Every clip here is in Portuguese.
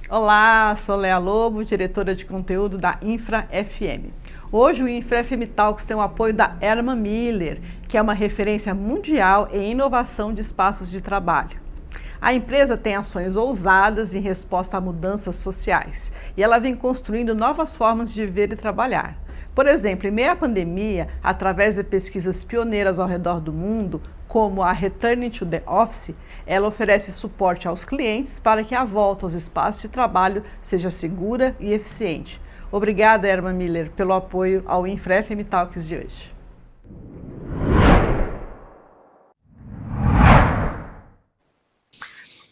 Olá, sou Lea Lobo, diretora de conteúdo da Infra FM. Hoje o Infra FM Talks tem o apoio da Herman Miller, que é uma referência mundial em inovação de espaços de trabalho. A empresa tem ações ousadas em resposta a mudanças sociais e ela vem construindo novas formas de viver e trabalhar. Por exemplo, em meio à pandemia, através de pesquisas pioneiras ao redor do mundo, como a Returning to the Office, ela oferece suporte aos clientes para que a volta aos espaços de trabalho seja segura e eficiente. Obrigada, Herman Miller, pelo apoio ao Infra FM Talks de hoje.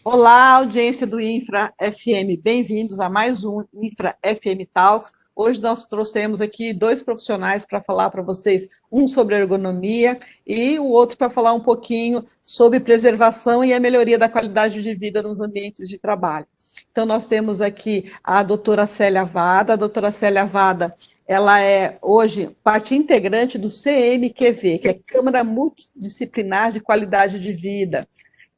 Olá, audiência do Infra FM, bem-vindos a mais um Infra FM Talks. Hoje nós trouxemos aqui dois profissionais para falar para vocês, um sobre ergonomia e o outro para falar um pouquinho sobre preservação e a melhoria da qualidade de vida nos ambientes de trabalho. Então nós temos aqui a doutora Célia Vada. A doutora Célia Vada, ela é hoje parte integrante do CMQV, que é Câmara Multidisciplinar de Qualidade de Vida.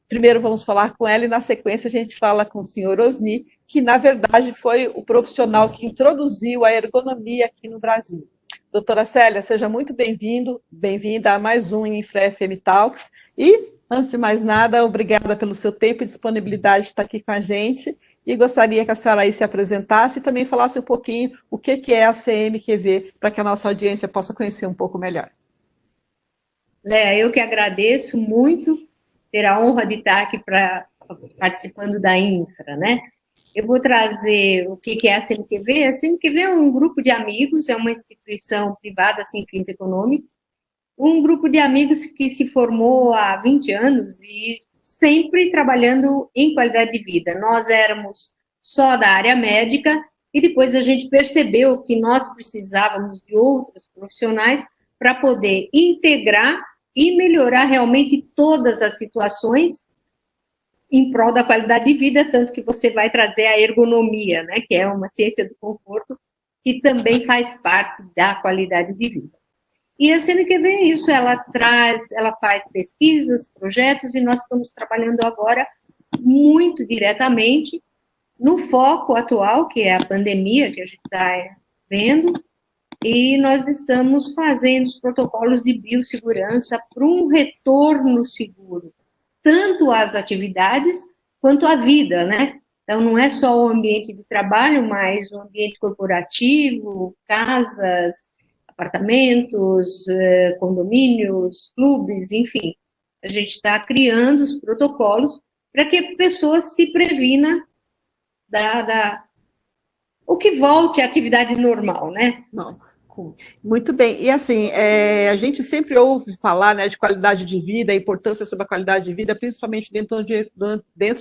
Primeiro vamos falar com ela e na sequência a gente fala com o senhor Osni, que na verdade foi o profissional que introduziu a ergonomia aqui no Brasil. Doutora Célia, seja muito bem-vinda a mais um Infra FM Talks e, antes de mais nada, obrigada pelo seu tempo e disponibilidade de estar aqui com a gente e gostaria que a senhora aí se apresentasse e também falasse um pouquinho o que é a CMQV, para que a nossa audiência possa conhecer um pouco melhor. Léa, eu que agradeço muito ter a honra de estar aqui participando da Infra, né? Eu vou trazer o que é a CMQV. A CMQV é um grupo de amigos, é uma instituição privada sem fins econômicos, um grupo de amigos que se formou há 20 anos e sempre trabalhando em qualidade de vida. Nós éramos só da área médica e depois a gente percebeu que nós precisávamos de outros profissionais para poder integrar e melhorar realmente todas as situações em prol da qualidade de vida, tanto que você vai trazer a ergonomia, né, que é uma ciência do conforto, que também faz parte da qualidade de vida. E a CMQV é isso, ela faz pesquisas, projetos, e nós estamos trabalhando agora muito diretamente no foco atual, que é a pandemia que a gente está vendo, e nós estamos fazendo os protocolos de biossegurança para um retorno seguro, tanto às atividades quanto à vida, né? Então, não é só o ambiente de trabalho, mas o ambiente corporativo, casas, apartamentos, condomínios, clubes, enfim. A gente está criando os protocolos para que a pessoa se previna o que volte à atividade normal, né? Não. Muito bem, e assim, a gente sempre ouve falar, né, de qualidade de vida, a importância sobre a qualidade de vida, principalmente dentro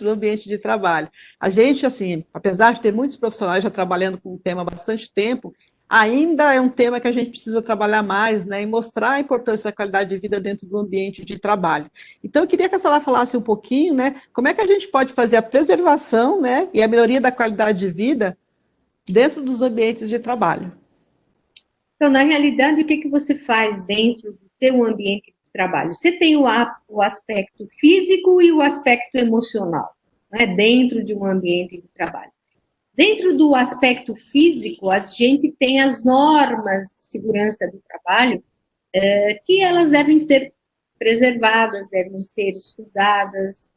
do ambiente de trabalho. A gente, assim, apesar de ter muitos profissionais já trabalhando com o tema há bastante tempo, ainda é um tema que a gente precisa trabalhar mais, né, e mostrar a importância da qualidade de vida dentro do ambiente de trabalho. Então, eu queria que a senhora falasse um pouquinho, né, como é que a gente pode fazer a preservação, né, e a melhoria da qualidade de vida dentro dos ambientes de trabalho. Então, na realidade, o que você faz dentro do teu ambiente de trabalho? Você tem o aspecto físico e o aspecto emocional, né, dentro de um ambiente de trabalho. Dentro do aspecto físico, a gente tem as normas de segurança do trabalho, que elas devem ser preservadas, devem ser estudadas.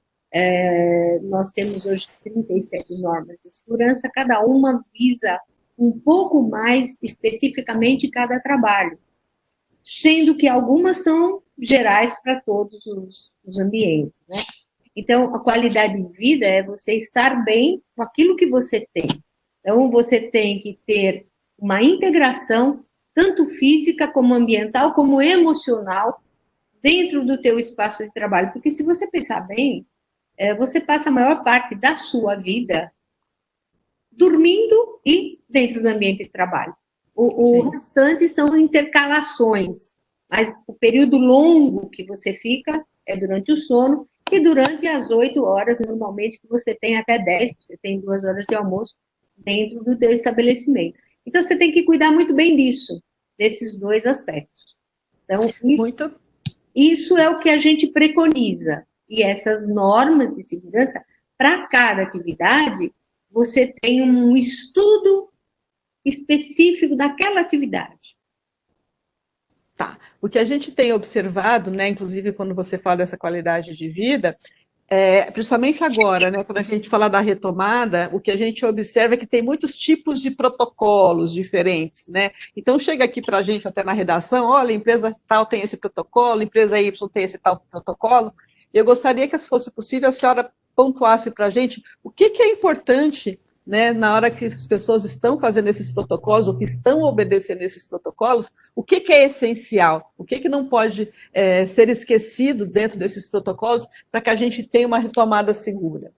Nós temos hoje 37 normas de segurança, cada uma visa um pouco mais especificamente cada trabalho, sendo que algumas são gerais para todos os ambientes, né? Então, a qualidade de vida é você estar bem com aquilo que você tem. Então, você tem que ter uma integração, tanto física, como ambiental, como emocional, dentro do teu espaço de trabalho. Porque se você pensar bem, você passa a maior parte da sua vida dormindo e dentro do ambiente de trabalho. O restante são intercalações, mas o período longo que você fica é durante o sono e durante as 8 horas, normalmente, que você tem até 10, você tem 2 horas de almoço dentro do teu estabelecimento. Então, você tem que cuidar muito bem disso, desses dois aspectos. Então, isso é o que a gente preconiza. E essas normas de segurança, para cada atividade, você tem um estudo específico daquela atividade. Tá. O que a gente tem observado, né, inclusive quando você fala dessa qualidade de vida, principalmente agora, né, quando a gente fala da retomada, o que a gente observa é que tem muitos tipos de protocolos diferentes, né? Então chega aqui para a gente até na redação, olha, a empresa tal tem esse protocolo, a empresa Y tem esse tal protocolo. Eu gostaria que, se fosse possível, a senhora pontuasse para a gente o que é importante, né, na hora que as pessoas estão fazendo esses protocolos, ou que estão obedecendo esses protocolos, o que é essencial, o que não pode ser esquecido dentro desses protocolos para que a gente tenha uma retomada segura.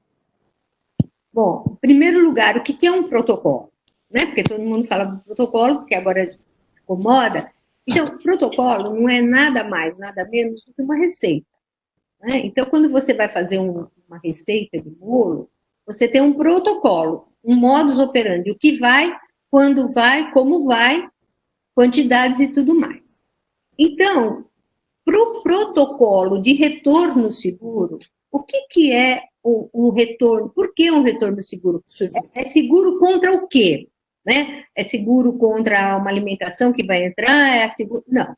Bom, em primeiro lugar, o que é um protocolo? Né? Porque todo mundo fala protocolo, porque agora ficou moda. Então, protocolo não é nada mais, nada menos do que uma receita. Né? Então, quando você vai fazer uma receita de bolo, você tem um protocolo, um modus operandi, o que vai, quando vai, como vai, quantidades e tudo mais. Então, para o protocolo de retorno seguro, o que é um retorno? Por que um retorno seguro? É seguro contra o quê? Né? É seguro contra uma alimentação que vai entrar? É seguro? Não.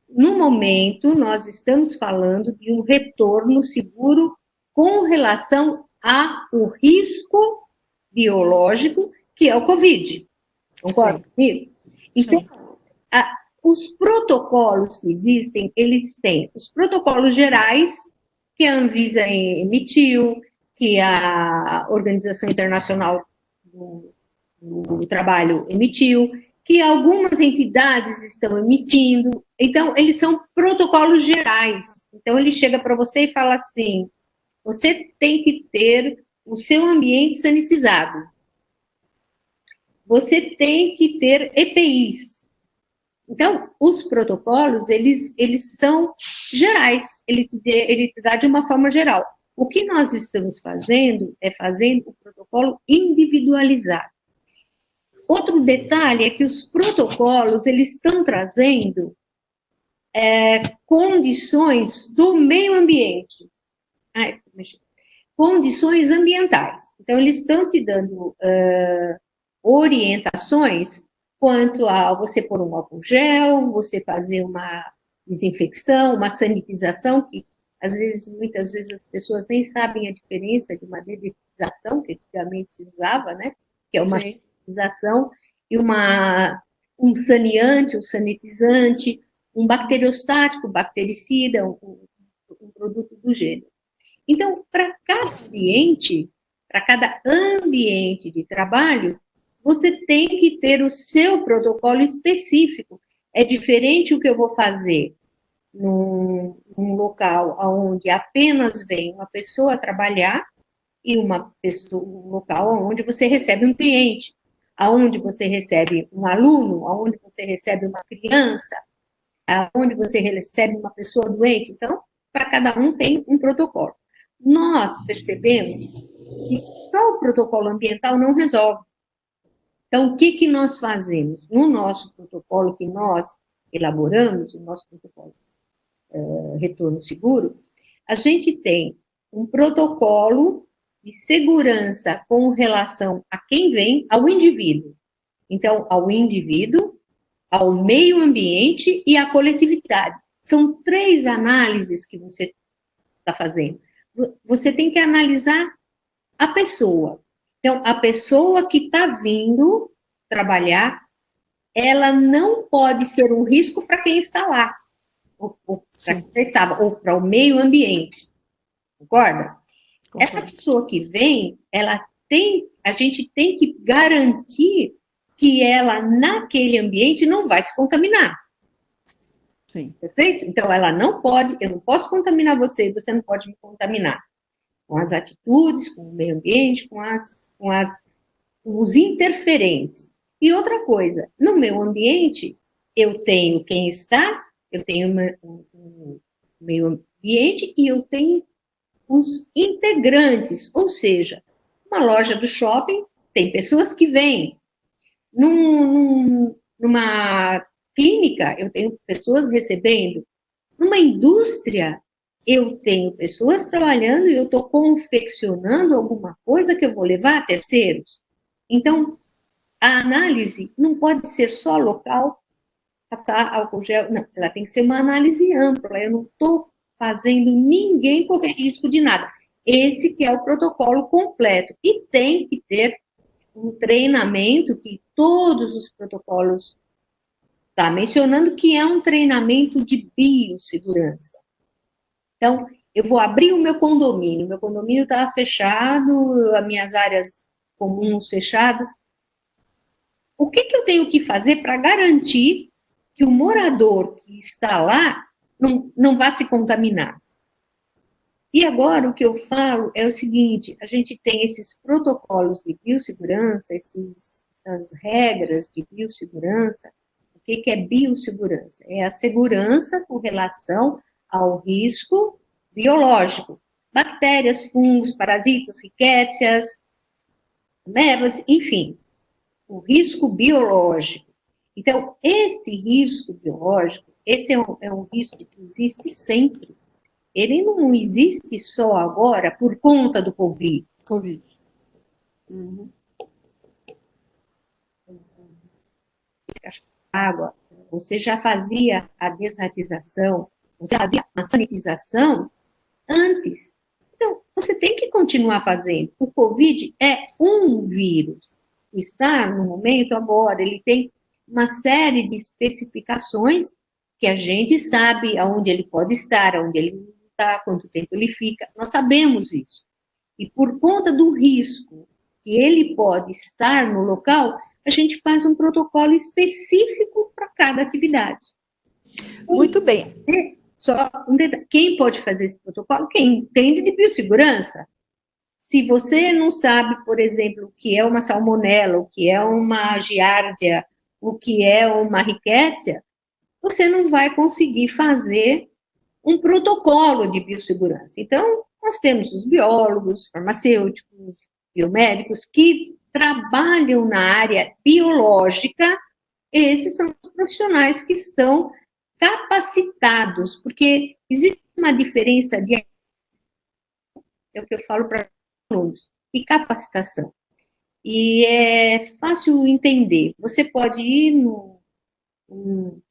No momento, nós estamos falando de um retorno seguro com relação ao risco biológico, que é o Covid. Concorda comigo? Então, os protocolos que existem, eles têm os protocolos gerais, que a Anvisa emitiu, que a Organização Internacional do Trabalho emitiu, que algumas entidades estão emitindo. Então, eles são protocolos gerais. Então, ele chega para você e fala assim, você tem que ter o seu ambiente sanitizado. Você tem que ter EPIs. Então, os protocolos, eles são gerais, ele te dá de uma forma geral. O que nós estamos fazendo é fazendo o protocolo individualizado. Outro detalhe é que os protocolos, eles estão trazendo condições do meio ambiente, condições ambientais. Então, eles estão te dando orientações quanto a você pôr um álcool gel, você fazer uma desinfecção, uma sanitização, que muitas vezes as pessoas nem sabem a diferença de uma dedetização, que antigamente se usava, né? Que é uma sanitização, e um saneante, um sanitizante, um bacteriostático, bactericida, um produto do gênero. Então, para cada ambiente de trabalho, você tem que ter o seu protocolo específico. É diferente o que eu vou fazer num local onde apenas vem uma pessoa trabalhar e um local onde você recebe um cliente, onde você recebe um aluno, onde você recebe uma criança, onde você recebe uma pessoa doente. Então, para cada um tem um protocolo. Nós percebemos que só o protocolo ambiental não resolve. Então, o que nós fazemos? No nosso protocolo que nós elaboramos, o nosso protocolo Retorno Seguro, a gente tem um protocolo de segurança com relação a quem vem, ao indivíduo. Então, ao indivíduo, ao meio ambiente e à coletividade. São 3 análises que você está fazendo. Você tem que analisar a pessoa. Então, a pessoa que está vindo trabalhar, ela não pode ser um risco para quem está lá, ou para quem estava, ou para o meio ambiente. Concorda? Essa pessoa que vem, a gente tem que garantir que ela, naquele ambiente, não vai se contaminar. Sim. Perfeito? Então, ela não pode, eu não posso contaminar você, você não pode me contaminar. Com as atitudes, com o meio ambiente, com os interferentes. E outra coisa, no meu ambiente, eu tenho quem está, eu tenho o meio ambiente e eu tenho os integrantes, ou seja, uma loja do shopping tem pessoas que vêm. Numa clínica, eu tenho pessoas recebendo. Numa indústria, eu tenho pessoas trabalhando e eu estou confeccionando alguma coisa que eu vou levar a terceiros. Então, a análise não pode ser só local, passar álcool gel, não, ela tem que ser uma análise ampla, eu não estou fazendo ninguém correr risco de nada. Esse que é o protocolo completo, e tem que ter um treinamento que todos os protocolos estão mencionando, que é um treinamento de biossegurança. Então, eu vou abrir o meu condomínio estava fechado, as minhas áreas comuns fechadas. O que eu tenho que fazer para garantir que o morador que está lá não vá se contaminar? E agora o que eu falo é o seguinte: a gente tem esses protocolos de biossegurança, essas regras de biossegurança. O que é biossegurança? É a segurança com relação ao risco biológico. Bactérias, fungos, parasitas, ricétias, amebas, enfim, o risco biológico. Então, esse risco biológico, esse é um risco que existe sempre. Ele não existe só agora por conta do Covid. Covid. Uhum. Água, você já fazia a desratização, você fazia a sanitização antes. Então, você tem que continuar fazendo. O Covid é um vírus. Está no momento agora, ele tem uma série de especificações que a gente sabe aonde ele pode estar, aonde ele está, quanto tempo ele fica. Nós sabemos isso. E por conta do risco que ele pode estar no local, a gente faz um protocolo específico para cada atividade. Muito bem. Só quem pode fazer esse protocolo? Quem entende de biossegurança. Se você não sabe, por exemplo, o que é uma salmonela, o que é uma giardia, o que é uma rickettsia, você não vai conseguir fazer um protocolo de biossegurança. Então, nós temos os biólogos, farmacêuticos, biomédicos que trabalham na área biológica. Esses são os profissionais que estão capacitados, porque existe uma diferença de, é o que eu falo para alunos, e capacitação. E é fácil entender. Você pode ir numa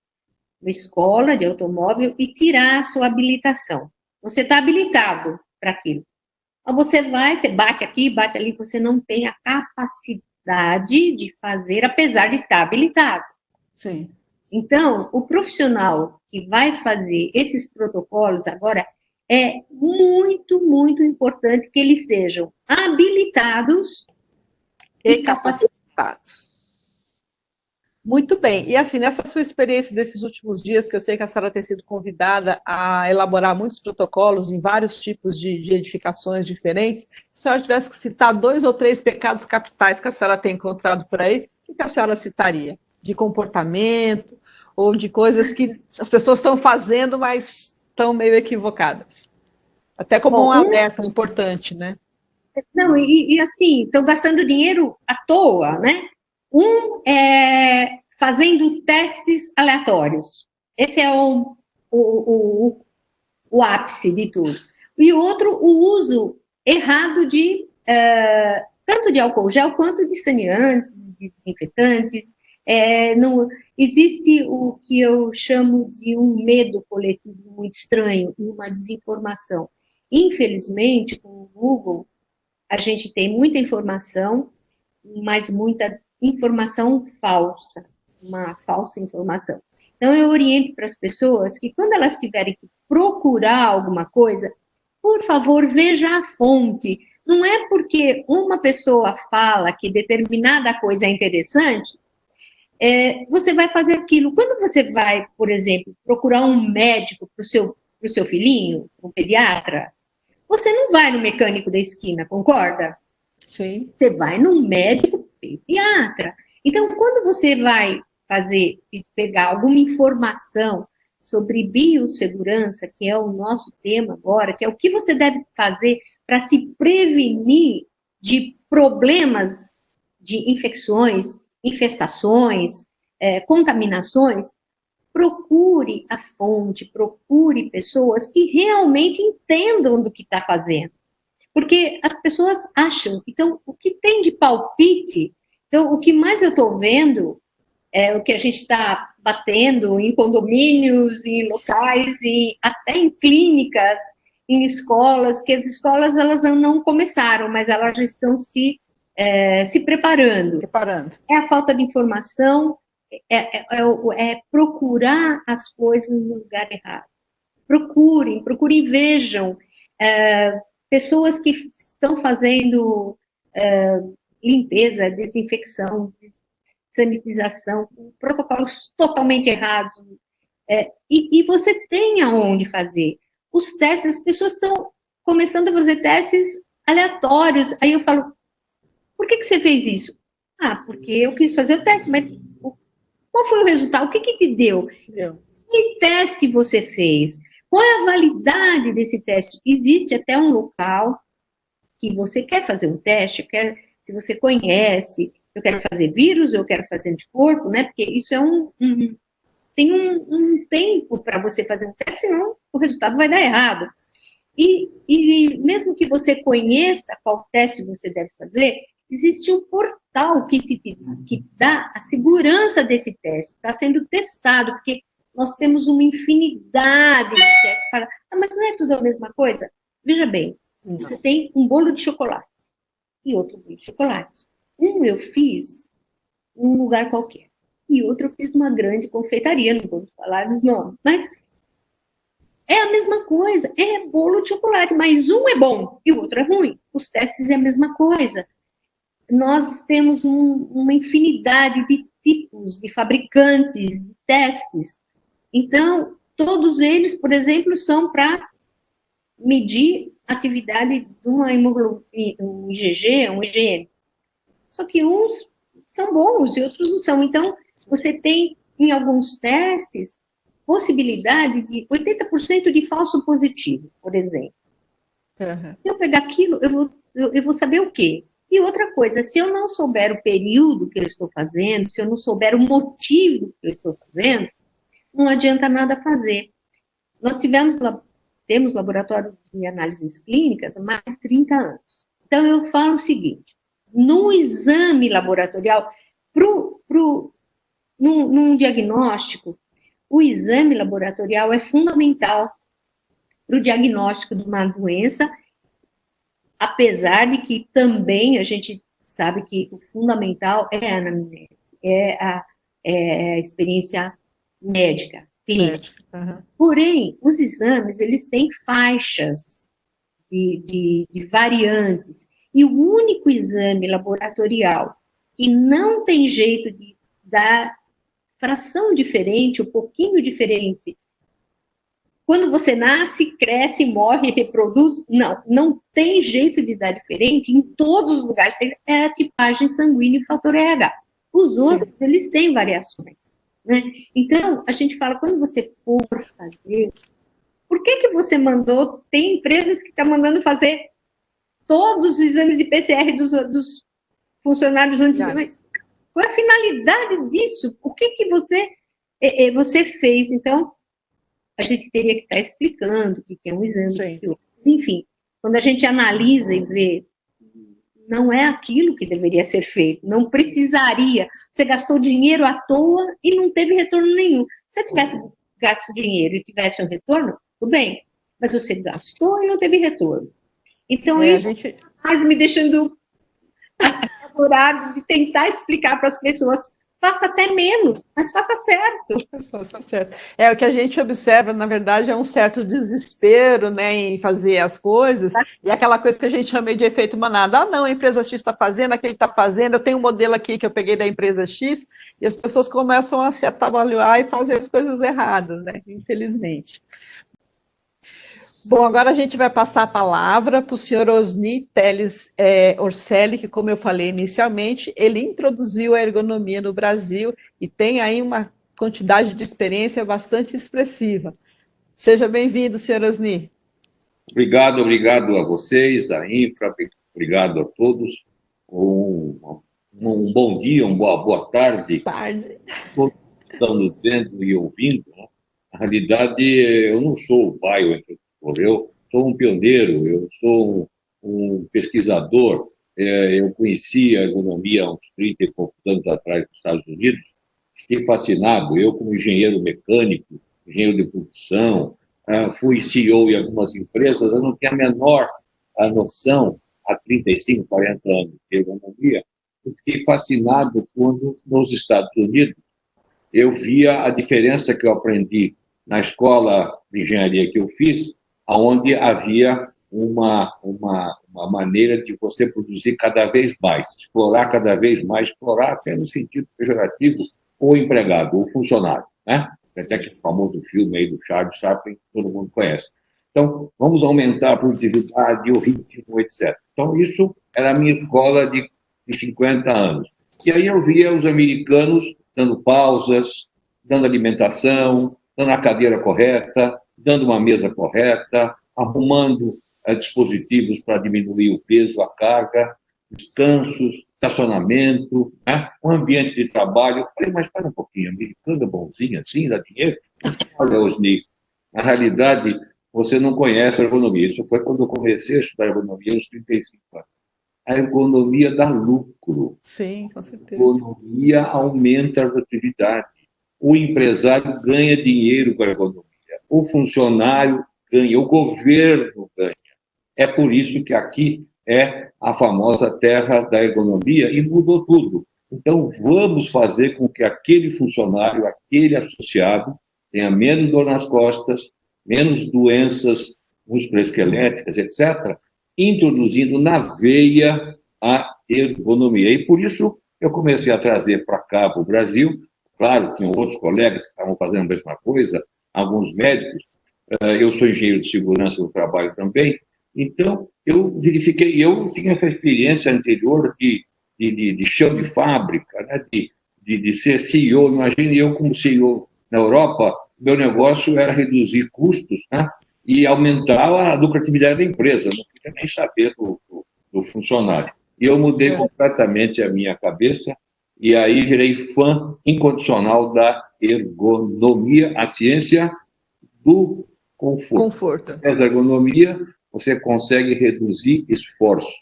escola de automóvel e tirar a sua habilitação. Você está habilitado para aquilo. Então, você vai, você bate aqui, bate ali, você não tem a capacidade de fazer, apesar de estar habilitado. Sim. Então, o profissional que vai fazer esses protocolos agora é muito, muito importante que eles sejam habilitados E capacitados. Muito bem. E assim, nessa sua experiência desses últimos dias, que eu sei que a senhora tem sido convidada a elaborar muitos protocolos em vários tipos de edificações diferentes, se a senhora tivesse que citar 2 ou 3 pecados capitais que a senhora tem encontrado por aí, o que a senhora citaria? De comportamento ou de coisas que as pessoas estão fazendo, mas estão meio equivocadas? Até como um alerta importante, né? Não, assim, estão gastando dinheiro à toa, né? Fazendo testes aleatórios. Esse é o ápice de tudo. E o outro, o uso errado de tanto de álcool gel quanto de saneantes, de desinfetantes. Existe o que eu chamo de um medo coletivo muito estranho e uma desinformação. Infelizmente, com o Google, a gente tem muita informação, mas muita informação falsa, uma falsa informação. Então, eu oriento para as pessoas que, quando elas tiverem que procurar alguma coisa, por favor, veja a fonte. Não é porque uma pessoa fala que determinada coisa é interessante, você vai fazer aquilo. Quando você vai, por exemplo, procurar um médico para o seu filhinho, um pediatra, você não vai no mecânico da esquina, concorda? Sim. Você vai no médico pediatra. Então, quando você vai pegar alguma informação sobre biossegurança, que é o nosso tema agora, que é o que você deve fazer para se prevenir de problemas de infecções, infestações, contaminações, procure a fonte, procure pessoas que realmente entendam do que está fazendo. Porque as pessoas acham, então, o que tem de palpite Então, o que mais eu estou vendo é o que a gente está batendo em condomínios, em locais, e até em clínicas, em escolas, que as escolas elas não começaram, mas elas já estão se preparando. É a falta de informação, é procurar as coisas no lugar errado. Procurem, vejam. Pessoas que estão fazendo limpeza, desinfecção, sanitização, protocolos totalmente errados. E você tem aonde fazer. Os testes, as pessoas estão começando a fazer testes aleatórios. Aí eu falo, por que você fez isso? Ah, porque eu quis fazer o teste, mas qual foi o resultado? O que te deu? Que teste você fez? Qual é a validade desse teste? Existe até um local que você quer fazer um teste, se você conhece, eu quero fazer vírus, eu quero fazer anticorpo, né? Porque isso é tem um tempo para você fazer um teste, senão o resultado vai dar errado. E mesmo que você conheça qual teste você deve fazer, existe um portal que dá a segurança desse teste, está sendo testado, porque nós temos uma infinidade de testes. Fala, mas não é tudo a mesma coisa? Veja bem, você tem um bolo de chocolate e outro bolo de chocolate. Um eu fiz num lugar qualquer, e outro eu fiz numa grande confeitaria, não vou falar os nomes, mas é a mesma coisa, é bolo de chocolate, mas um é bom e o outro é ruim. Os testes é a mesma coisa. Nós temos uma infinidade de tipos, de fabricantes, de testes. Então, todos eles, por exemplo, são para medir a atividade de uma hemoglobina, um IgG, um IgM. Só que uns são bons e outros não são. Então, você tem, em alguns testes, possibilidade de 80% de falso positivo, por exemplo. Uhum. Se eu pegar aquilo, eu vou saber o quê? E outra coisa, se eu não souber o período que eu estou fazendo, se eu não souber o motivo que eu estou fazendo, não adianta nada fazer. Nós temos laboratório de análises clínicas há mais de 30 anos. Então, eu falo o seguinte, no exame laboratorial, num diagnóstico, o exame laboratorial é fundamental para o diagnóstico de uma doença, apesar de que também a gente sabe que o fundamental é a anamnese, é a experiência médica, clínica. Uhum. Porém, os exames, eles têm faixas de variantes, e o único exame laboratorial que não tem jeito de dar fração diferente, um pouquinho diferente. Quando você nasce, cresce, morre, reproduz, não tem jeito de dar diferente em todos os lugares, é a tipagem sanguínea e fator RH. Os outros, sim, eles têm variações, né? Então, a gente fala, quando você for fazer, por que você mandou, tem empresas que estão mandando fazer todos os exames de PCR dos funcionários antigos. Qual é a finalidade disso? O que você fez? Então, a gente teria que estar explicando o que é um exame. Enfim, quando a gente analisa e vê, não é aquilo que deveria ser feito, não precisaria. Você gastou dinheiro à toa e não teve retorno nenhum. Se você tivesse gasto dinheiro e tivesse um retorno, tudo bem, mas você gastou e não teve retorno. Então, isso mais me deixando de tentar explicar para as pessoas, faça até menos, mas faça certo. Faça certo. O que a gente observa, na verdade, é um certo desespero, né, em fazer as coisas, e aquela coisa que a gente chama de efeito manada. Ah, não, a empresa X está fazendo, aquele está fazendo, eu tenho um modelo aqui que eu peguei da empresa X, e as pessoas começam a se atabalhoar e fazer as coisas erradas, né, infelizmente. Bom, agora a gente vai passar a palavra para o senhor Osni Teles Orselli, que, como eu falei inicialmente, ele introduziu a ergonomia no Brasil e tem aí uma quantidade de experiência bastante expressiva. Seja bem-vindo, senhor Osni. Obrigado a vocês da Infra, obrigado a todos. Um bom dia, uma boa tarde. Todos estão nos vendo e ouvindo, né? Na realidade, eu não sou o biointrodutor, eu sou um pioneiro, eu sou um pesquisador eu conheci a ergonomia há uns 30 e poucos anos atrás nos Estados Unidos, fiquei fascinado. Eu, como engenheiro mecânico, engenheiro de produção, fui CEO em algumas empresas, eu não tinha a menor noção, há 35, 40 anos, de ergonomia. Eu fiquei fascinado quando, nos Estados Unidos, eu via a diferença que eu aprendi na escola de engenharia que eu fiz, onde havia uma maneira de você produzir cada vez mais, explorar cada vez mais, explorar até no sentido pejorativo o empregado, o funcionário, né? Até que o famoso filme aí do Charles Chaplin, todo mundo conhece. Então, vamos aumentar a produtividade, o ritmo, etc. Então, isso era a minha escola de 50 anos. E aí eu via os americanos dando pausas, dando alimentação, dando a cadeira correta, dando uma mesa correta, arrumando dispositivos para diminuir o peso, a carga, descansos, estacionamento, né? Um ambiente de trabalho. Eu falei, mas espera um pouquinho, americano é bonzinho assim, dá dinheiro? Olha, Osni, na realidade, você não conhece a ergonomia. Isso foi quando eu comecei a estudar ergonomia aos 35 anos. A ergonomia dá lucro. Sim, com certeza. A ergonomia aumenta a produtividade. O empresário ganha dinheiro com a ergonomia. O funcionário ganha, o governo ganha. É por isso que aqui é a famosa terra da ergonomia e mudou tudo. Então, vamos fazer com que aquele funcionário, aquele associado, tenha menos dor nas costas, menos doenças musculoesqueléticas, etc., introduzindo na veia a ergonomia. E por isso eu comecei a trazer para cá, para o Brasil, claro, tinham outros colegas que estavam fazendo a mesma coisa, alguns médicos, eu sou engenheiro de segurança do trabalho também, então eu verifiquei, eu tinha essa experiência anterior de chão de fábrica, né, de ser CEO. Imagine eu como CEO na Europa, meu negócio era reduzir custos, né, e aumentar a lucratividade da empresa, eu não queria nem saber do funcionário. E eu mudei completamente a minha cabeça, e aí virei fã incondicional da ergonomia, a ciência do conforto. Através da ergonomia, você consegue reduzir esforços.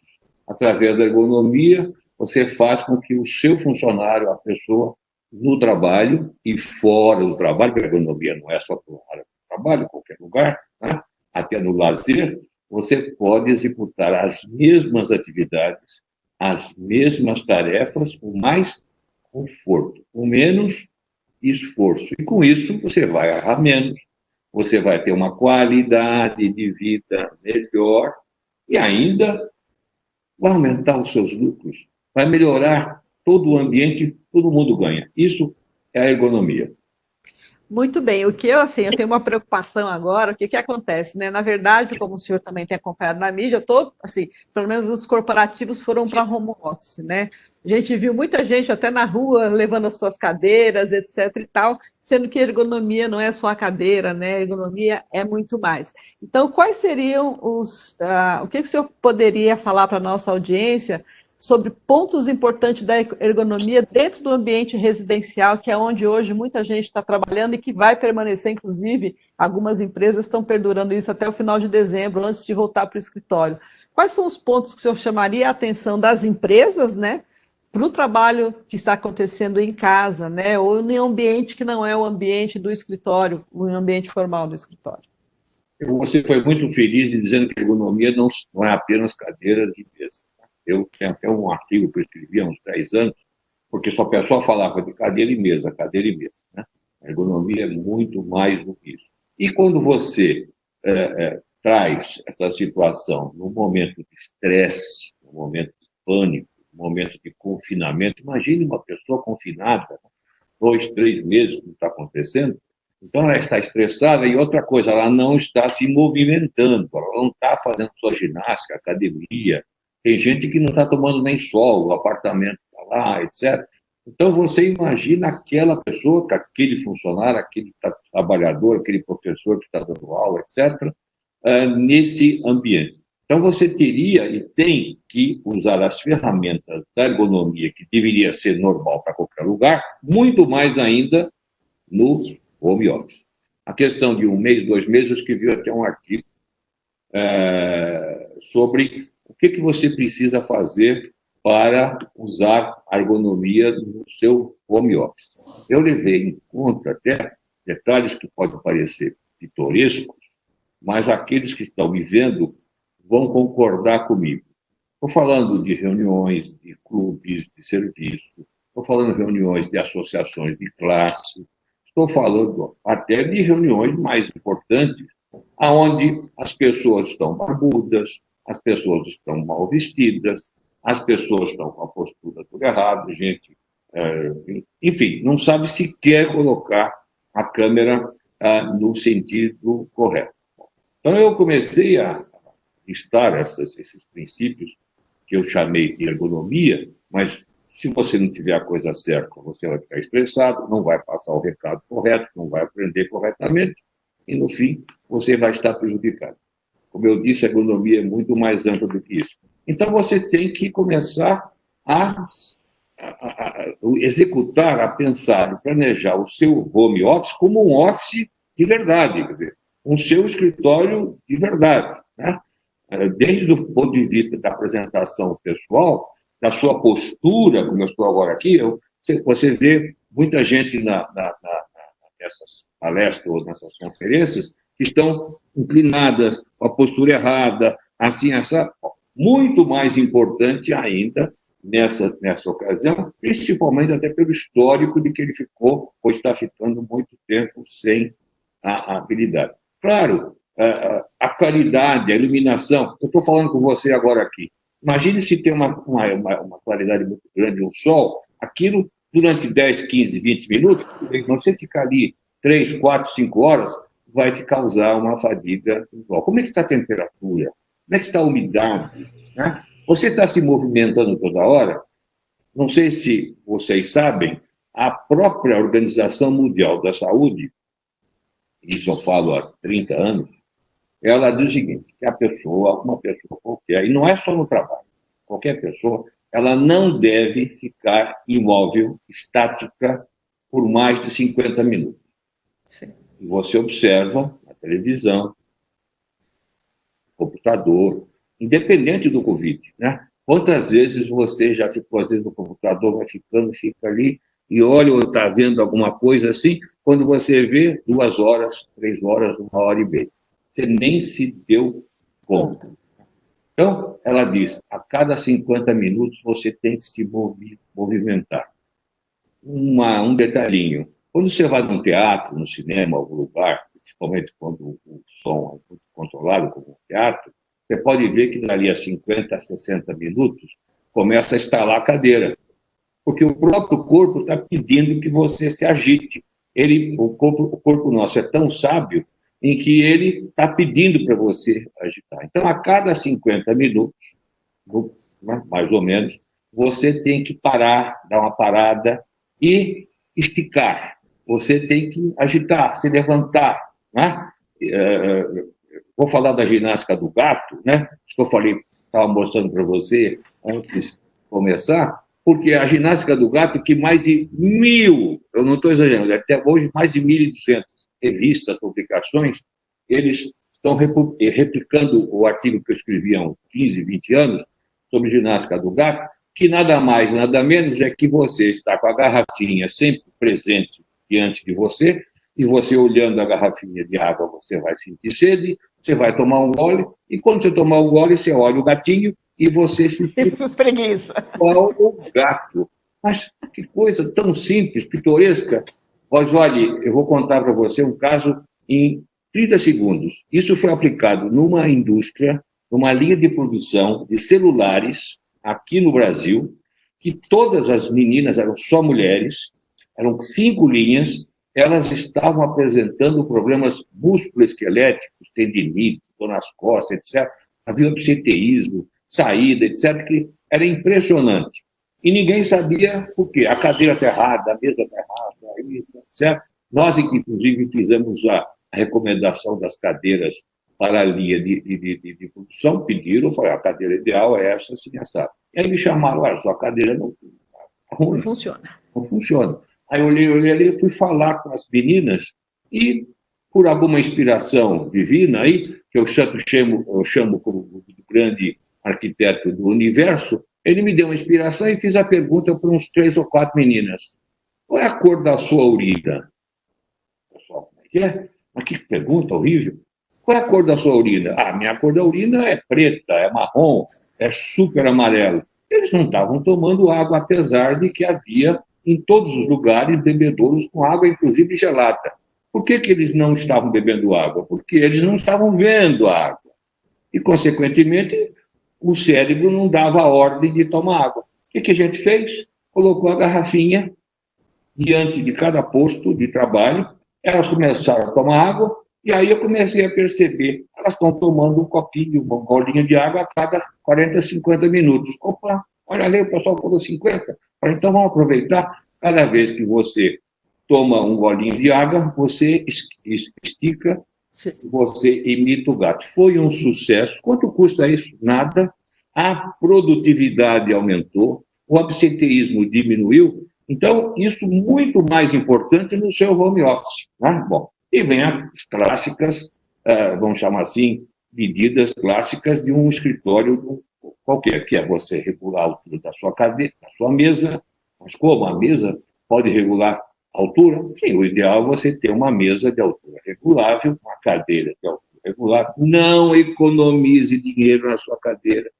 Através da ergonomia, você faz com que o seu funcionário, a pessoa, no trabalho e fora do trabalho, porque a ergonomia não é só para a área do trabalho, em qualquer lugar, né? Até no lazer, você pode executar as mesmas atividades, as mesmas tarefas, com mais conforto, com menos esforço. E com isso, você vai errar menos, você vai ter uma qualidade de vida melhor e ainda vai aumentar os seus lucros, vai melhorar todo o ambiente, todo mundo ganha. Isso é a ergonomia. Muito bem, o que eu, assim, eu tenho uma preocupação agora, o que que acontece, né? Na verdade, como o senhor também tem acompanhado na mídia, todo, assim, pelo menos os corporativos foram para home office, né? A gente viu muita gente até na rua levando as suas cadeiras, etc e tal, sendo que ergonomia não é só a cadeira, né? Ergonomia é muito mais. Então, quais seriam o que que o senhor poderia falar para a nossa audiência sobre pontos importantes da ergonomia dentro do ambiente residencial, que é onde hoje muita gente está trabalhando e que vai permanecer, inclusive, algumas empresas estão perdurando isso até o final de dezembro, antes de voltar para o escritório. Quais são os pontos que o senhor chamaria a atenção das empresas, né, para o trabalho que está acontecendo em casa, né, ou em um ambiente que não é o ambiente do escritório, o ambiente formal do escritório? Você foi muito feliz em dizendo que a ergonomia não é apenas cadeiras e mesas. Eu tenho até um artigo que eu escrevi há uns 10 anos, porque só o pessoal falava de cadeira e mesa, né? A ergonomia é muito mais do que isso. E quando você traz essa situação num momento de estresse, num momento de pânico, num momento de confinamento, imagine uma pessoa confinada, 2, 3 meses, como está acontecendo. Então, ela está estressada e outra coisa, ela não está se movimentando, ela não está fazendo sua ginástica, academia. Tem gente que não está tomando nem sol, o apartamento está lá, etc. Então, você imagina aquela pessoa, aquele funcionário, aquele trabalhador, aquele professor que está dando aula, etc., nesse ambiente. Então, você teria e tem que usar as ferramentas da ergonomia, que deveria ser normal para qualquer lugar, muito mais ainda no home office. A questão de 1 mês, 2 meses, eu escrevi até um artigo sobre o que você precisa fazer para usar a ergonomia no seu home office. Eu levei em conta até detalhes que podem parecer pitorescos, mas aqueles que estão me vendo vão concordar comigo. Estou falando de reuniões de clubes de serviço, estou falando de reuniões de associações de classe, estou falando até de reuniões mais importantes, onde as pessoas estão barbudas, as pessoas estão mal vestidas, as pessoas estão com a postura toda errada, gente, enfim, não sabe sequer colocar a câmera no sentido correto. Então, eu comecei a listar esses princípios que eu chamei de ergonomia, mas se você não tiver a coisa certa, você vai ficar estressado, não vai passar o recado correto, não vai aprender corretamente, e, no fim, você vai estar prejudicado. Como eu disse, a ergonomia é muito mais ampla do que isso. Então, você tem que começar a executar, a pensar, a planejar o seu home office como um office de verdade, quer dizer, um seu escritório de verdade, né? Desde o ponto de vista da apresentação pessoal, da sua postura, como eu estou agora aqui, você vê muita gente nessas palestras ou nessas conferências que estão inclinadas, com a postura errada, assim, essa. Muito mais importante ainda nessa ocasião, principalmente até pelo histórico de que ele ficou, ou está ficando muito tempo sem a habilidade. Claro, a claridade, a iluminação, eu estou falando com você agora aqui. Imagine se tem uma claridade muito grande, um sol, aquilo durante 10, 15, 20 minutos, você ficar ali 3, 4, 5 horas, vai te causar uma fadiga visual. Como é que está a temperatura? Como é que está a umidade? Né? Você está se movimentando toda hora? Não sei se vocês sabem, a própria Organização Mundial da Saúde, isso eu falo há 30 anos, ela diz o seguinte, que uma pessoa qualquer, e não é só no trabalho, qualquer pessoa, ela não deve ficar imóvel, estática, por mais de 50 minutos. Sim. E você observa na televisão, computador, independente do Covid, né? Quantas vezes você já ficou, às vezes, no computador, vai ficando, fica ali, e olha ou está vendo alguma coisa assim, quando você vê 2 horas, 3 horas, 1h30. Você nem se deu conta. Então, ela diz, a cada 50 minutos você tem que se movimentar. Um detalhinho, quando você vai num teatro, no cinema, algum lugar, principalmente quando o som é muito controlado, como um teatro, você pode ver que dali a 50, 60 minutos começa a estalar a cadeira, porque o próprio corpo está pedindo que você se agite. O corpo nosso é tão sábio em que ele está pedindo para você agitar. Então, a cada 50 minutos, mais ou menos, você tem que parar, dar uma parada e esticar. Você tem que agitar, se levantar, né? Vou falar da ginástica do gato, né? Isso que eu falei, estava mostrando para você antes de começar, porque a ginástica do gato, que mais de 1.000, eu não estou exagerando, até hoje mais de 1.200 revistas, publicações, eles estão replicando o artigo que eu escrevi há uns 15, 20 anos sobre ginástica do gato, que nada mais, nada menos é que você está com a garrafinha sempre presente diante de você, e você olhando a garrafinha de água, você vai sentir sede, você vai tomar um gole, e quando você tomar um gole, você olha o gatinho e você se espreguiça. Qual o gato? Mas que coisa tão simples, pitoresca. Mas olha, eu vou contar para você um caso em 30 segundos. Isso foi aplicado numa indústria, numa linha de produção de celulares aqui no Brasil, que todas as meninas eram só mulheres, eram 5 linhas, elas estavam apresentando problemas musculoesqueléticos, tendinite, dor nas costas, etc. Havia absenteísmo, saída, etc., que era impressionante. E ninguém sabia por quê. A cadeira está errada, a mesa está errada, etc. Nós, inclusive, fizemos a recomendação das cadeiras para a linha de produção, pediram, falaram, a cadeira ideal é essa, assim, essa. E aí me chamaram, olha, sua cadeira não funciona. Não funciona. Aí eu olhei ali, fui falar com as meninas e, por alguma inspiração divina aí, que eu chamo como grande arquiteto do universo, ele me deu uma inspiração e fiz a pergunta para uns 3 ou 4 meninas. Qual é a cor da sua urina? Pessoal, como é que é? Mas que pergunta horrível. Qual é a cor da sua urina? Ah, minha cor da urina é preta, é marrom, é super amarelo. Eles não estavam tomando água, apesar de que havia em todos os lugares bebedouros com água, inclusive gelada. Por que eles não estavam bebendo água? Porque eles não estavam vendo a água. E, consequentemente, o cérebro não dava ordem de tomar água. O que a gente fez? Colocou a garrafinha diante de cada posto de trabalho, elas começaram a tomar água, e aí eu comecei a perceber, elas estão tomando um copinho, uma bolinha de água a cada 40, 50 minutos. Opa, olha ali, o pessoal falou 50. Então vamos aproveitar, cada vez que você toma um golinho de água, você estica, você imita o gato. Foi um sucesso. Quanto custa isso? Nada. A produtividade aumentou, o absenteísmo diminuiu. Então, isso muito mais importante no seu home office. Né? Bom, e vem as clássicas, vamos chamar assim, medidas clássicas de um escritório qualquer, que é você regular a altura da sua cadeira, da sua mesa. Mas como a mesa pode regular a altura? Sim, o ideal é você ter uma mesa de altura regulável, uma cadeira de altura regulável. Não economize dinheiro na sua cadeira.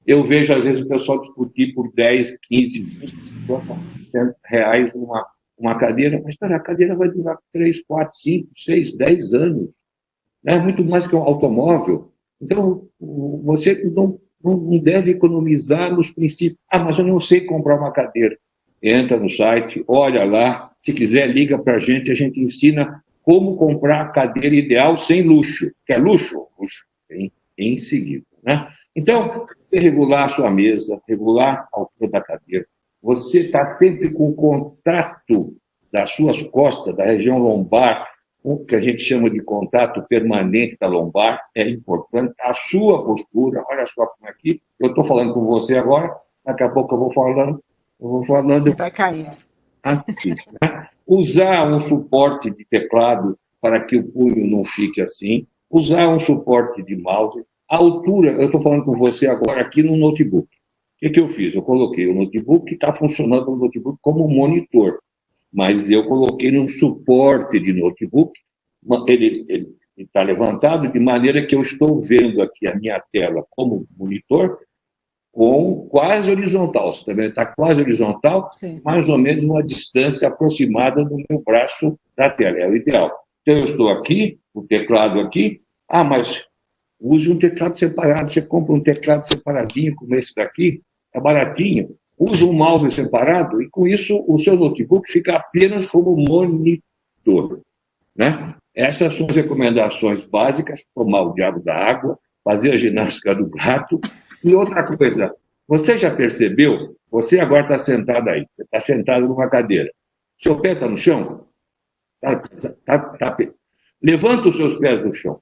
Eu vejo, às vezes, o pessoal discutir por 10, 15, 20, 50 reais uma cadeira, mas, cara, a cadeira vai durar 3, 4, 5, 6, 10 anos. É muito mais que um automóvel. Então, você não deve economizar nos princípios. Ah, mas eu não sei comprar uma cadeira. Entra no site, olha lá, se quiser, liga para a gente ensina como comprar a cadeira ideal sem luxo. Quer luxo? Luxo em seguida, né? Então, você regular a sua mesa, regular a altura da cadeira, você está sempre com o contato das suas costas, da região lombar, o que a gente chama de contato permanente da lombar, é importante. A sua postura, olha só como é aqui, eu estou falando com você agora, daqui a pouco eu vou falando. Vai caindo. Assim, né? Usar um suporte de teclado para que o punho não fique assim, usar um suporte de mouse. A altura, eu estou falando com você agora aqui no notebook. O que eu fiz? Eu coloquei o notebook, que está funcionando o notebook como monitor, mas eu coloquei num suporte de notebook, ele está levantado de maneira que eu estou vendo aqui a minha tela como monitor, com quase horizontal. Você também está quase horizontal, sim, mais ou menos uma distância aproximada do meu braço da tela. É o ideal. Então, eu estou aqui, o teclado aqui. Ah, mas use um teclado separado. Você compra um teclado separadinho, como esse daqui, é baratinho. Use um mouse separado e, com isso, o seu notebook fica apenas como monitor. Né? Essas são as recomendações básicas: tomar o diabo da água, fazer a ginástica do gato. E outra coisa, você já percebeu? Você agora está sentado aí, você está sentado numa cadeira. Seu pé está no chão? Levanta os seus pés do chão.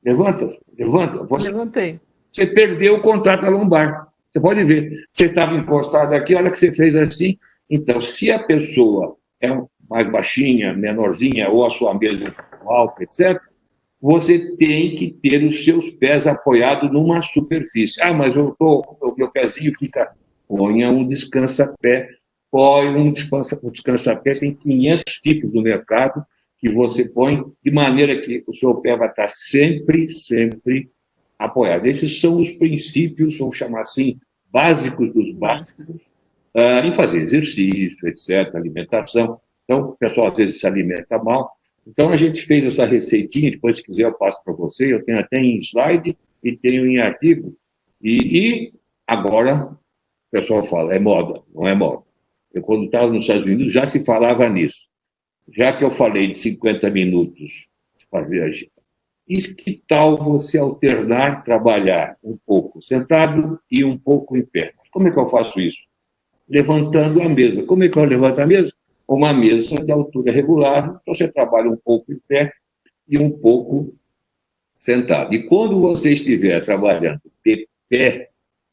Levanta. Levantei. Você perdeu o contato lombar. Você pode ver. Você estava encostado aqui, olha que você fez assim. Então, se a pessoa é mais baixinha, menorzinha, ou a sua mesa é alta, etc., você tem que ter os seus pés apoiados numa superfície. Ah, mas o meu pezinho fica... Ponha um descansa-pé. Põe um descansa-pé. Tem 500 tipos no mercado que você põe de maneira que o seu pé vai estar sempre apoiado. Esses são os princípios, vamos chamar assim, básicos dos básicos, em fazer exercício, etc., alimentação. Então, o pessoal às vezes se alimenta mal. Então, a gente fez essa receitinha, depois, se quiser, eu passo para você. Eu tenho até em slide e tenho em artigo. E agora, o pessoal fala, é moda, não é moda. Eu, quando estava nos Estados Unidos, já se falava nisso. Já que eu falei de 50 minutos de fazer a gente, e que tal você alternar, trabalhar um pouco sentado e um pouco em pé? Como é que eu faço isso? Levantando a mesa. Como é que eu levanto a mesa? Uma mesa de altura regular, então você trabalha um pouco em pé e um pouco sentado. E quando você estiver trabalhando de pé,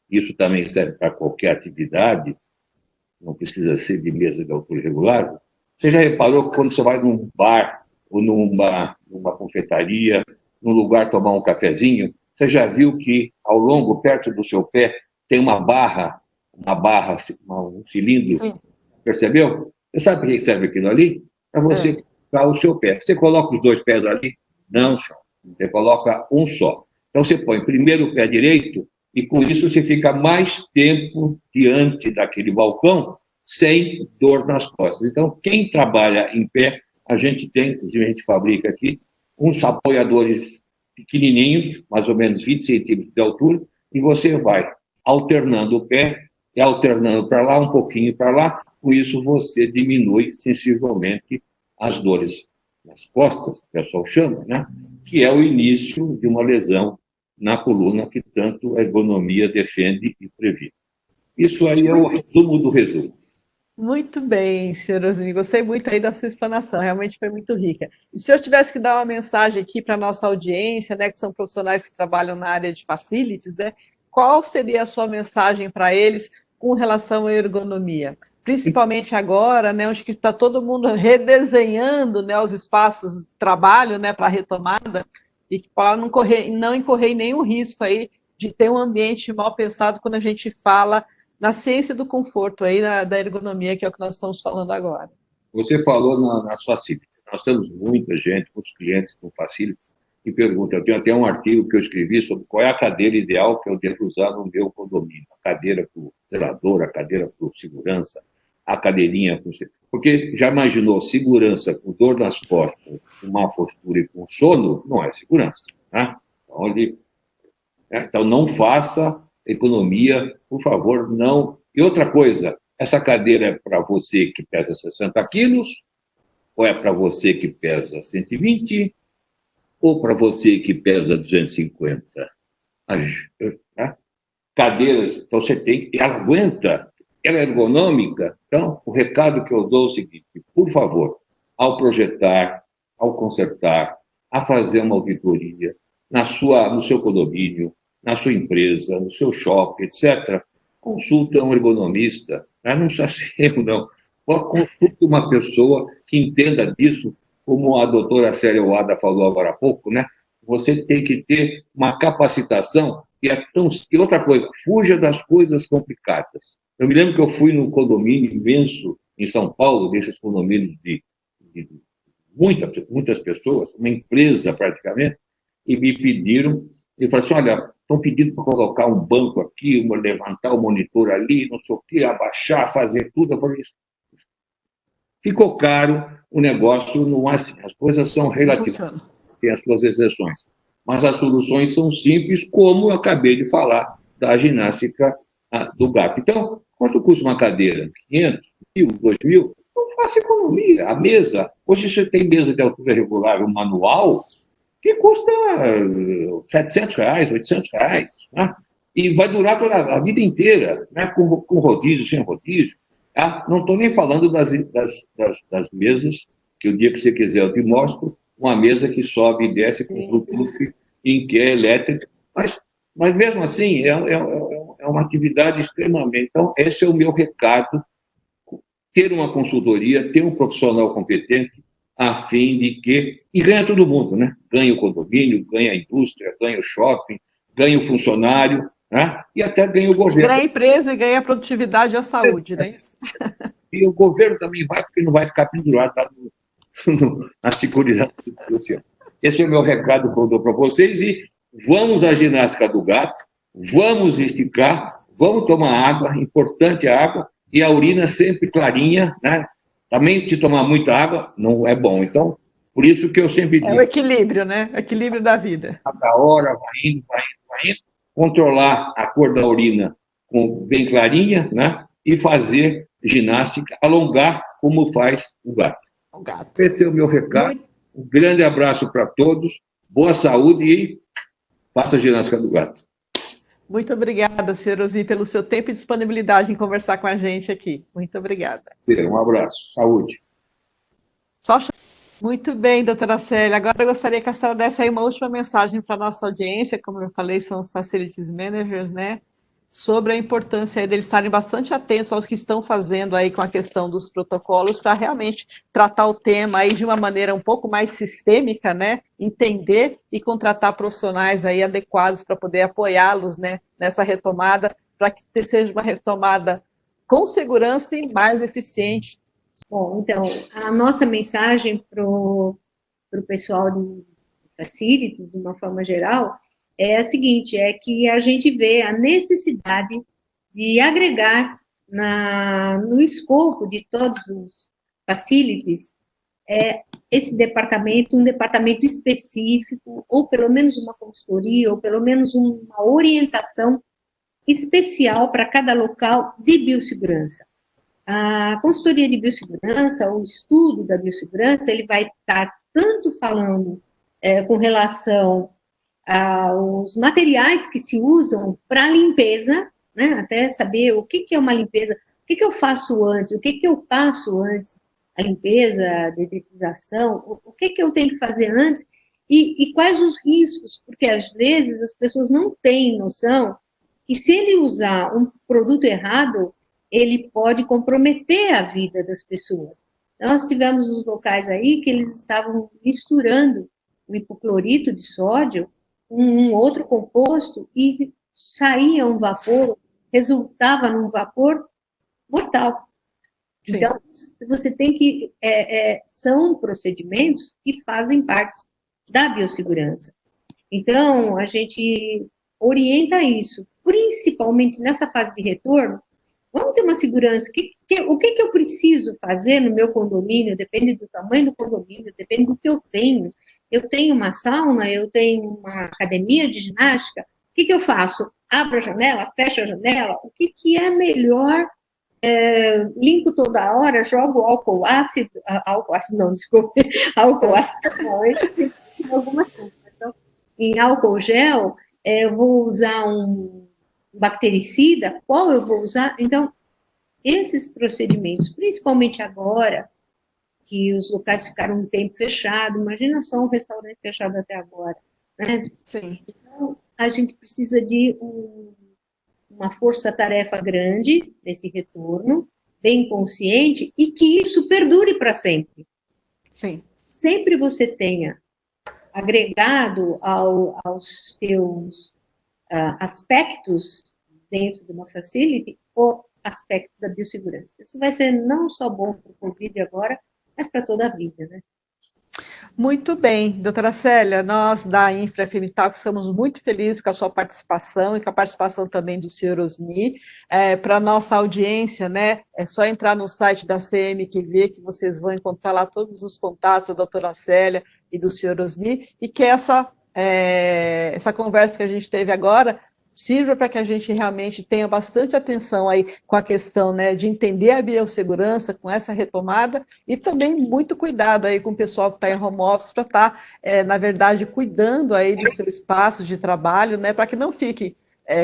isso também serve para qualquer atividade, não precisa ser de mesa de altura regular. Você já reparou que quando você vai num bar ou numa confeitaria, num lugar tomar um cafezinho, Você já viu que ao longo, perto do seu pé, tem uma barra, um cilindro? Sim. Percebeu? Você sabe para que serve aquilo ali? Para você colocar o seu pé. Você coloca os dois pés ali? Não, senhor. Você coloca um só. Então, você põe primeiro o pé direito e, com isso, você fica mais tempo diante daquele balcão sem dor nas costas. Então, quem trabalha em pé, a gente tem, inclusive a gente fabrica aqui, uns apoiadores pequenininhos, mais ou menos 20 centímetros de altura, e você vai alternando o pé e alternando para lá, um pouquinho para lá, com isso você diminui sensivelmente as dores nas costas, que o pessoal chama, né? Que é o início de uma lesão na coluna que tanto a ergonomia defende e previne. Isso aí é o resumo do resumo. Muito bem, senhor Osni, gostei muito aí da sua explanação, realmente foi muito rica. E se eu tivesse que dar uma mensagem aqui para a nossa audiência, né, que são profissionais que trabalham na área de facilities, né, qual seria a sua mensagem para eles com relação à ergonomia? Principalmente agora, né, onde está todo mundo redesenhando, né, os espaços de trabalho, né, para a retomada, e para não incorrer em nenhum risco aí de ter um ambiente mal pensado quando a gente fala na ciência do conforto, aí, da ergonomia, que é o que nós estamos falando agora. Você falou nas facilities. Nós temos muita gente, muitos clientes com facilities, que perguntam. Eu tenho até um artigo que eu escrevi sobre qual é a cadeira ideal que eu devo usar no meu condomínio. A cadeira para o zelador, a cadeira para o segurança, a cadeirinha... Porque já imaginou segurança com dor nas costas, com má postura e com sono? Não é segurança. Né? Então, não faça economia, por favor, não. E outra coisa, essa cadeira é para você que pesa 60 quilos, ou é para você que pesa 120, ou para você que pesa 250? Cadeiras, então você tem, ela aguenta, ela é ergonômica. Então, o recado que eu dou é o seguinte: por favor, ao projetar, ao consertar, a fazer uma auditoria no seu condomínio, na sua empresa, no seu shopping, etc., consulta um ergonomista, né? Não precisa ser eu, não. Consulte uma pessoa que entenda disso, como a doutora Célia Wada falou agora há pouco, né? Você tem que ter uma capacitação e outra coisa, fuja das coisas complicadas. Eu me lembro que eu fui num condomínio imenso em São Paulo, desses condomínios de muitas pessoas, uma empresa praticamente, e me pediram, e falaram assim, olha, estão pedindo para colocar um banco aqui, levantar o monitor ali, não sei o quê, abaixar, fazer tudo. Eu falei, isso ficou caro, o negócio não é assim, as coisas são relativas, tem as suas exceções, mas as soluções são simples, como eu acabei de falar da ginástica do gato. Então, quanto custa uma cadeira? 500, 1.000, 2.000? Não faça economia. A mesa, hoje você tem mesa de altura regular, um manual, que custa R$700, R$800, né? E vai durar toda a vida inteira, né? com rodízio, sem rodízio. Tá? Não estou nem falando das mesas, que o dia que você quiser eu te mostro, uma mesa que sobe e desce com Bluetooth, em que é elétrica, mas mesmo assim é uma atividade extremamente... Então, esse é o meu recado, ter uma consultoria, ter um profissional competente, a fim de que... E ganha todo mundo, né? Ganha o condomínio, ganha a indústria, ganha o shopping, ganha o funcionário, né? E até ganha o governo. Ganha a empresa e ganha a produtividade e a saúde, né? E o governo também vai, porque não vai ficar pendurado na Seguridade Social. Esse é o meu recado que eu dou para vocês. E vamos à ginástica do gato, vamos esticar, vamos tomar água, importante a água, e a urina sempre clarinha, né? Também, se tomar muita água, não é bom. Então, por isso que eu sempre digo... É o equilíbrio, né? O equilíbrio da vida. Cada hora, vai indo, controlar a cor da urina bem clarinha, né? E fazer ginástica, alongar como faz o gato. Esse é o meu recado. Um grande abraço para todos, boa saúde e faça a ginástica do gato. Muito obrigada, senhor Osni, pelo seu tempo e disponibilidade em conversar com a gente aqui. Muito obrigada. Um abraço. Saúde. Muito bem, doutora Célia. Agora eu gostaria que a senhora desse aí uma última mensagem para a nossa audiência. Como eu falei, são os Facilities Managers, né? sobre a importância aí deles estarem bastante atentos ao que estão fazendo aí com a questão dos protocolos para realmente tratar o tema aí de uma maneira um pouco mais sistêmica, né? Entender e contratar profissionais aí adequados para poder apoiá-los, né, nessa retomada, para que seja uma retomada com segurança e mais eficiente. Bom, então, a nossa mensagem para o pessoal de facilities, de uma forma geral, é a seguinte, é que a gente vê a necessidade de agregar no escopo de todos os facilities esse departamento, um departamento específico, ou pelo menos uma consultoria, ou pelo menos uma orientação especial para cada local de biossegurança. A consultoria de biossegurança, o estudo da biossegurança, ele vai estar tanto falando com relação aos materiais que se usam para limpeza, né, até saber o que é uma limpeza, o que eu faço antes, o que eu passo antes, a limpeza, a dedetização, o que eu tenho que fazer antes e quais os riscos, porque às vezes as pessoas não têm noção que se ele usar um produto errado, ele pode comprometer a vida das pessoas. Nós tivemos os locais aí que eles estavam misturando o hipoclorito de sódio com um outro composto e saía um vapor, resultava num vapor mortal. Sim. Então, você tem que... são procedimentos que fazem parte da biossegurança. Então, a gente orienta isso, principalmente nessa fase de retorno. Vamos ter uma segurança. O que eu preciso fazer no meu condomínio? Depende do tamanho do condomínio, depende do que eu tenho. Eu tenho uma sauna, eu tenho uma academia de ginástica. O que eu faço? Abro a janela, fecho a janela? O que é melhor? Limpo toda hora, jogo álcool ácido não, desculpe, álcool ácido não, algumas coisas. Então, em álcool gel, eu vou usar um bactericida, qual eu vou usar? Então, esses procedimentos, principalmente agora, que os locais ficaram um tempo fechados, imagina só um restaurante fechado até agora, né? Sim. Então, a gente precisa de uma força-tarefa grande nesse retorno, bem consciente, e que isso perdure para sempre. Sim. Sempre você tenha agregado aos teus aspectos dentro de uma facility o aspecto da biossegurança. Isso vai ser não só bom para o Covid agora, mas para toda a vida, né? Muito bem, doutora Célia, nós da Infra FM Talks estamos muito felizes com a sua participação e com a participação também do senhor Osni. Para a nossa audiência, né, é só entrar no site da CMQV que vocês vão encontrar lá todos os contatos da doutora Célia e do senhor Osni, e que essa conversa que a gente teve agora sirva para que a gente realmente tenha bastante atenção aí com a questão, né, de entender a biossegurança com essa retomada e também muito cuidado aí com o pessoal que está em home office para estar, na verdade, cuidando aí do seu espaço de trabalho, né, para que não fique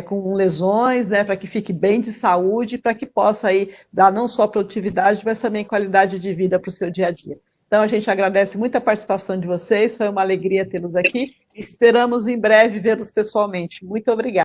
com lesões, né, para que fique bem de saúde, para que possa aí dar não só produtividade, mas também qualidade de vida para o seu dia a dia. Então, a gente agradece muito a participação de vocês, foi uma alegria tê-los aqui, esperamos em breve vê-los pessoalmente. Muito obrigada.